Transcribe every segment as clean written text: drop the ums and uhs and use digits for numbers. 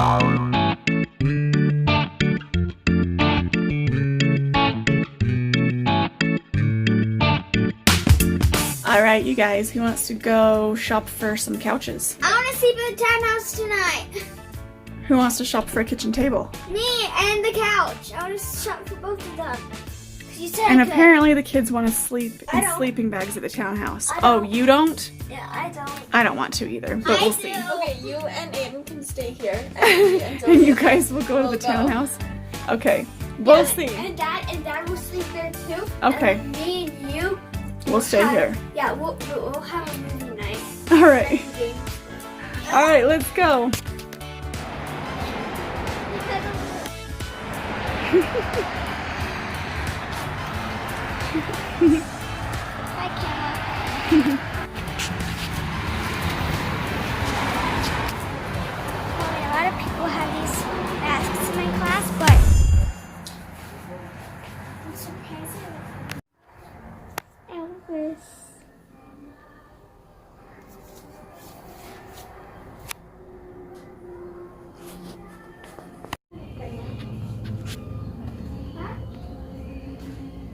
Alright, you guys, who wants to go shop for some couches? I want to sleep in the townhouse tonight. Who wants to shop for a kitchen table? Me and the couch. I want to shop for both of them. You said and apparently the kids want to sleep in sleeping bags at the townhouse. Oh, you don't? Yeah, I don't. I don't want to either, but we'll see. Okay, you and Aiden can stay here. And you guys will go to the townhouse? Okay, we'll see. And Dad will sleep there too. Okay. And me and you. We'll stay here. Yeah, we'll have a movie night. Alright. Alright, let's go. Hi, Kayla. A lot of people have these masks in my class, but I'm surprised. Elvis.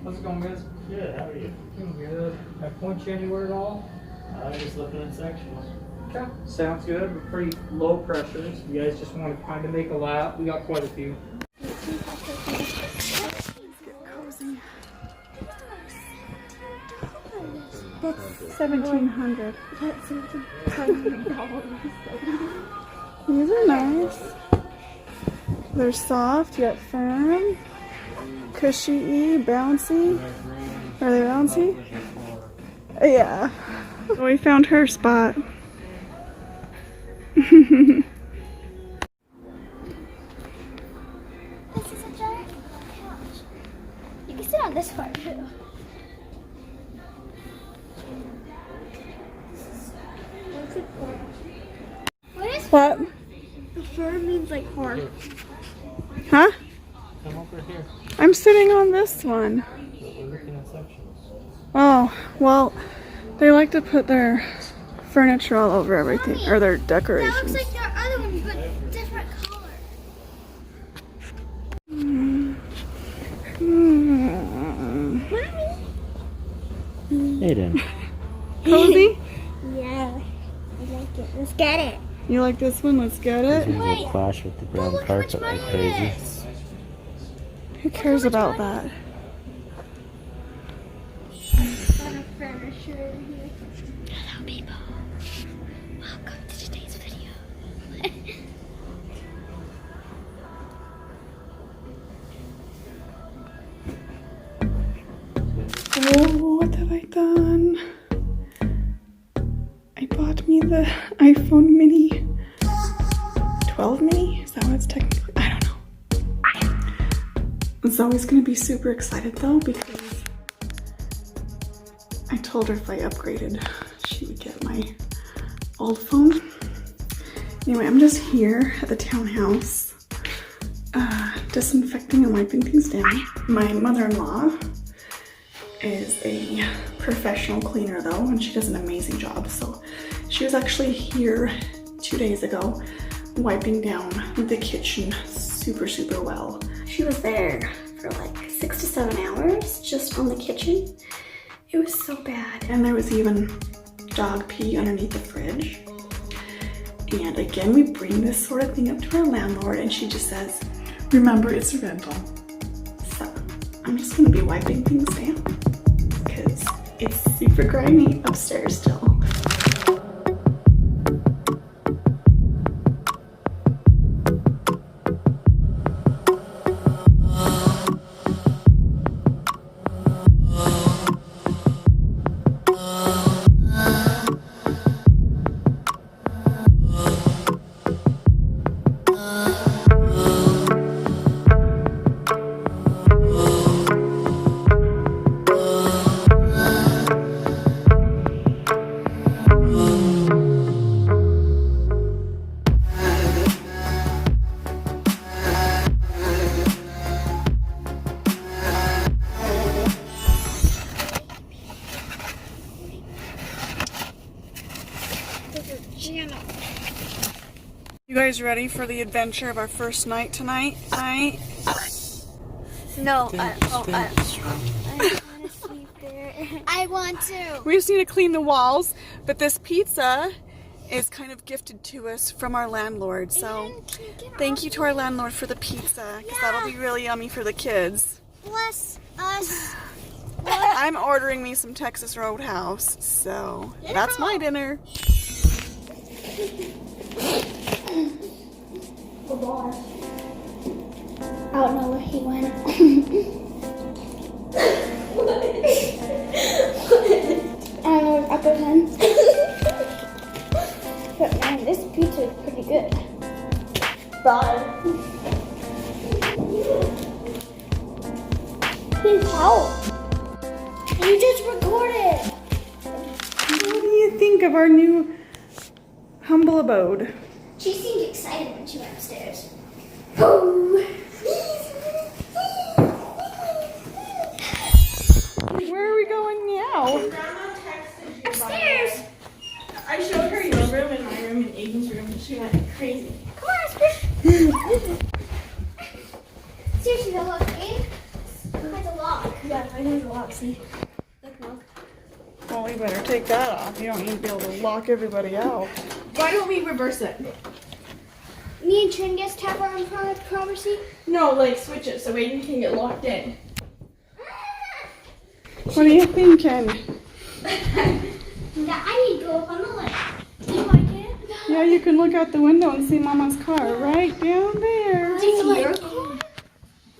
How's it going, guys? Good, how are you? Doing good. I point you anywhere at all? I'm just looking at sections. Okay, sounds good. We're pretty low pressures. You guys just want to kind of make a lap. We got quite a few. That's $1,700. That's $1,700. These are nice. They're soft, yet firm. Cushy, bouncy. Are they bouncy? Yeah. We found her spot. This is a giant couch. You can sit on this part too. What? The fur means like horn. Huh? Come over here. I'm sitting on this one. We're looking at sections. Oh, well, they like to put their furniture all over everything, or their That decorations. looks like their other one, but different color. Aiden. Cozy? Yeah, I like it. Let's get it. You like this one? Let's get it. These will clash with the brown Look how much carpet like money crazy. it is. Who cares about that? Furniture in here. Hello, people. Welcome to today's video. Oh, what have I done? I bought me the iPhone mini. 12 mini? Is that what it's technically? I don't know. Zoe's gonna be super excited though because I told her if I upgraded, she would get my old phone. Anyway, I'm just here at the townhouse, disinfecting and wiping things down. My mother-in-law is a professional cleaner though, and she does an amazing job. So she was actually here 2 days ago wiping down the kitchen super well. She was there for like 6 to 7 hours just on the kitchen. It was so bad. And there was even dog pee underneath the fridge. And again, we bring this sort of thing up to our landlord and she just says, remember, it's a rental. So I'm just gonna be wiping things down because it's super grimy upstairs still. You guys ready for the adventure of our first night tonight? No, I want to sleep there. I want to. We just need to clean the walls, but this pizza is kind of gifted to us from our landlord. So thank you to our landlord for the pizza, because that'll be really yummy for the kids. Bless us. I'm ordering me some Texas Roadhouse, so that's my dinner. I don't know where he went. I don't know where Upper went. But man, this pizza is pretty good. Please help. You just recorded. What do you think of our new humble abode? She seemed excited when she went upstairs. Where are we going now? Grandma texted you. Upstairs. I showed her your room and my room and Aiden's room, and she went crazy. Come on, Esper. Seriously, the lock, Aiden. Has a lock. Yeah, I need a lock. See, look. Well, we better take that off. You don't need to be able to lock everybody out. Why don't we reverse it? Me and Trin gets tap our own privacy. No, like switch it so Aiden can get locked in. What are you thinking? Now I need to go up on the lift. Do you like it? Yeah, you can look out the window and see Mama's car right down there. Do you like it?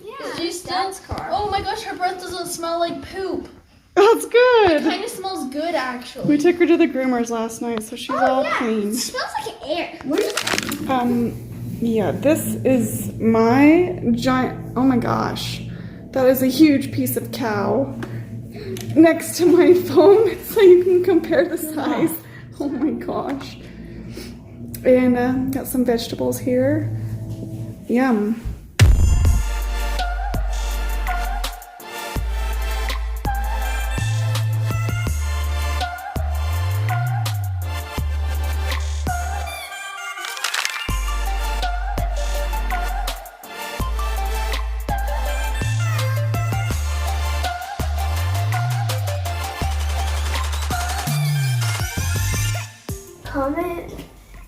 Yeah. It's Stan's car. Oh my gosh, her breath doesn't smell like poop. That's good. Kind of smells good, actually. We took her to the groomers last night, so she's all clean. It smells like air. Yeah, this is my giant, oh my gosh. That is a huge piece of cow next to my phone, so you can compare the size. Oh my gosh. And got some vegetables here. Yum.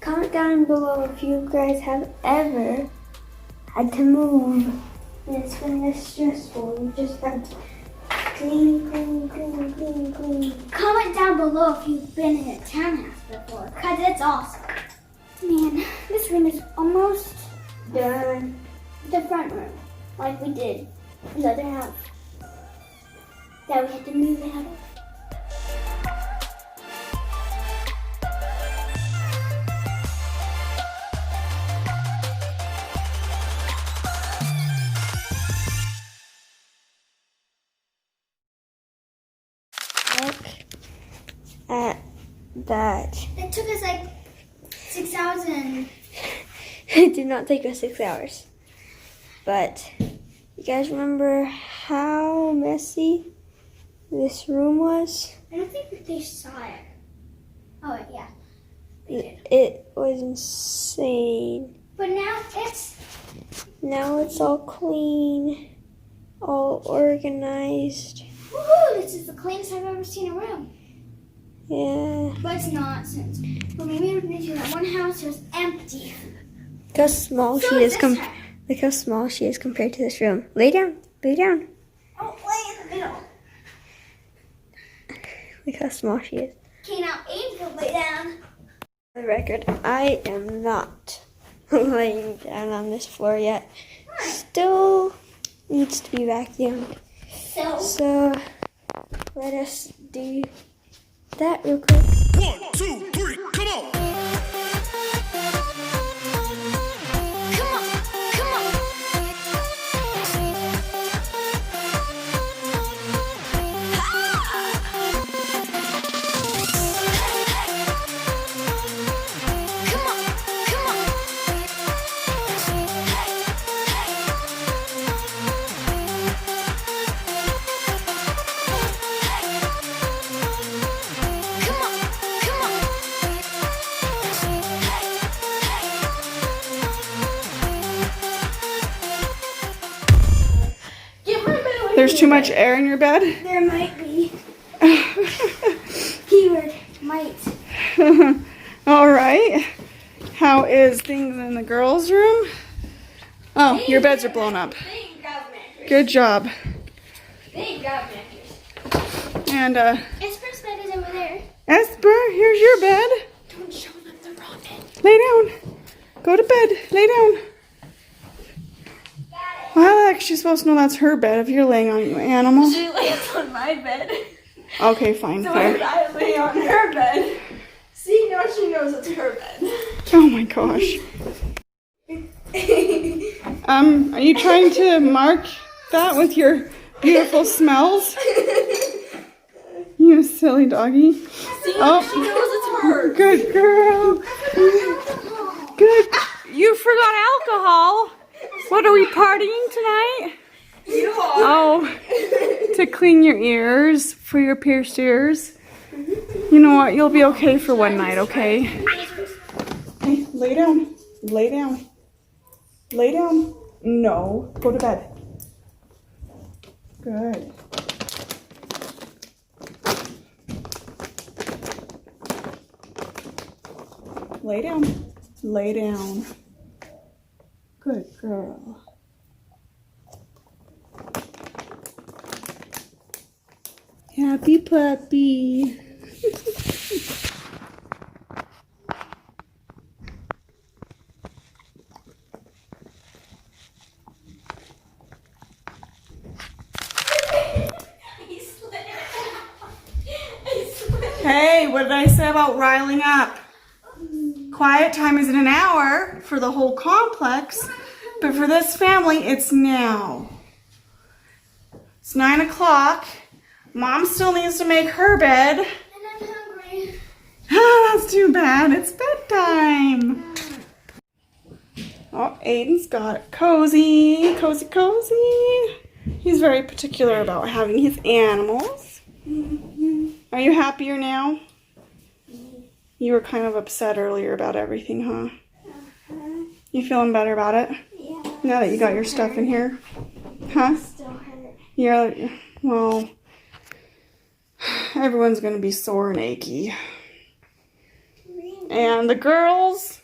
Comment down below if you guys have ever had to move and it's been this stressful. You just have to clean. Comment down below if you've been in a townhouse before, because it's awesome. Man, this room is almost done. The front room, like we did in the other house that we had to move out of. Look at that. It took us like 6 hours and... It did not take us 6 hours. But you guys remember how messy this room was? I don't think they saw it. Oh, yeah. They did. It was insane. But now it's all clean, all organized. Woohoo! This is the cleanest I've ever seen a room. Yeah. But it's not since. Well, maybe we've been to that one house. It was empty. Look how small she is. Look how small she is compared to this room. Lay down. Lay down. Oh, lay in the middle. Look how small she is. Okay, now Aiden can lay down. For the record, I am not laying down on this floor yet. Still needs to be vacuumed. So let us do that real quick. 1, 2, 3, come on! There's too much air in your bed? There might be. Keyword, might. All right. How is things in the girls' room? Oh, your beds are blown up. Good job. And Esper's bed is over there. Esper, here's your bed. Don't show them the wrong bed. Lay down. Go to bed. Lay down. Well, Alex, she's supposed to know that's her bed if you're laying on you animal. She lays on my bed. Okay, fine. So Fair. I lay on her bed. See, now she knows it's her bed. Oh my gosh. Are you trying to mark that with your beautiful smells? You silly doggy. See, Oh. she knows it's her. Good girl. Good. You forgot alcohol. What are we partying tonight? You are. Oh, to clean your ears for your pierced ears. You know what? You'll be okay for one night, okay? Hey, lay down. Lay down. Lay down. No. Go to bed. Good. Lay down. Lay down. Good girl. Happy puppy. Hey, what did I say about riling up? Quiet time isn't an hour for the whole complex, but for this family, it's now. It's 9 o'clock. Mom still needs to make her bed. And I'm hungry. Oh, that's too bad. It's bedtime. Oh, Aiden's got it cozy, cozy, cozy. He's very particular about having his animals. Are you happier now? You were kind of upset earlier about everything, huh? You feeling better about it? Yeah. Now that you got your stuff in here? Huh? Still hurt. Yeah, well, everyone's going to be sore and achy. And the girls,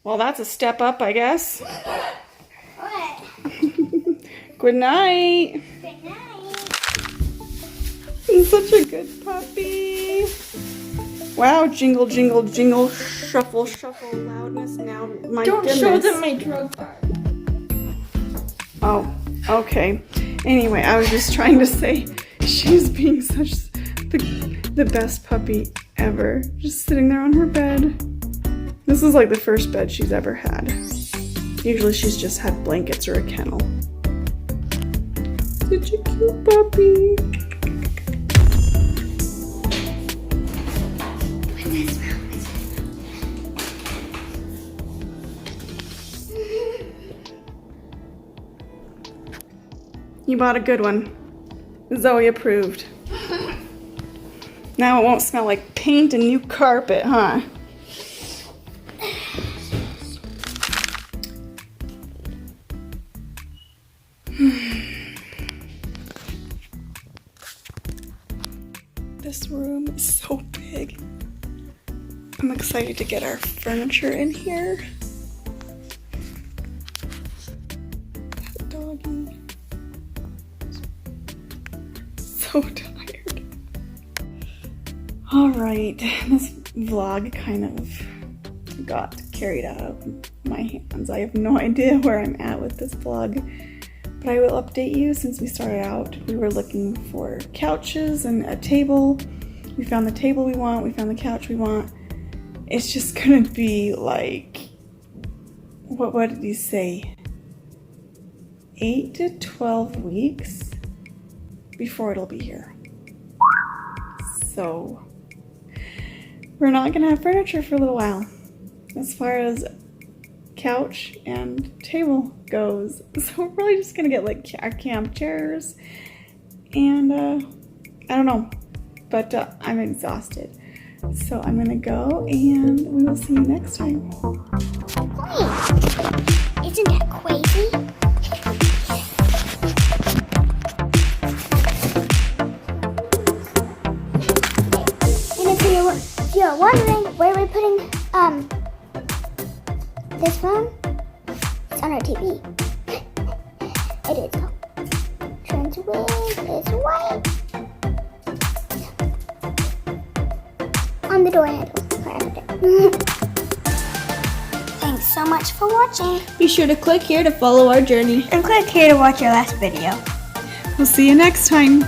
well, that's a step up, I guess. What? Good night. Good night. He's such a good puppy. Wow, jingle, jingle, jingle, shuffle, shuffle, loudness. Now, my goodness. Show them my drug card. Oh, okay. Anyway, I was just trying to say she's being such the best puppy ever. Just sitting there on her bed. This is like the first bed she's ever had. Usually she's just had blankets or a kennel. Such a cute puppy. You bought a good one. Zoe approved. Now it won't smell like paint and new carpet, huh? This room is so big. I'm excited to get our furniture in here. Doggy. So tired. All right, this vlog kind of got carried out of my hands. I have no idea where I'm at with this vlog, but I will update you. Since we started out, we were looking for couches and a table. We found the table we want, we found the couch we want. It's just gonna be like, what did he say? 8 to 12 weeks before it'll be here. So we're not gonna have furniture for a little while as far as couch and table goes. So we're really just gonna get like our camp chairs and I don't know, but I'm exhausted. So I'm gonna go and we will see you next time. Isn't that crazy? you're wondering where we're putting this phone, it's on our TV. It is. Transwig is white. On the door handle. Thanks so much for watching. Be sure to click here to follow our journey. And click here to watch our last video. We'll see you next time.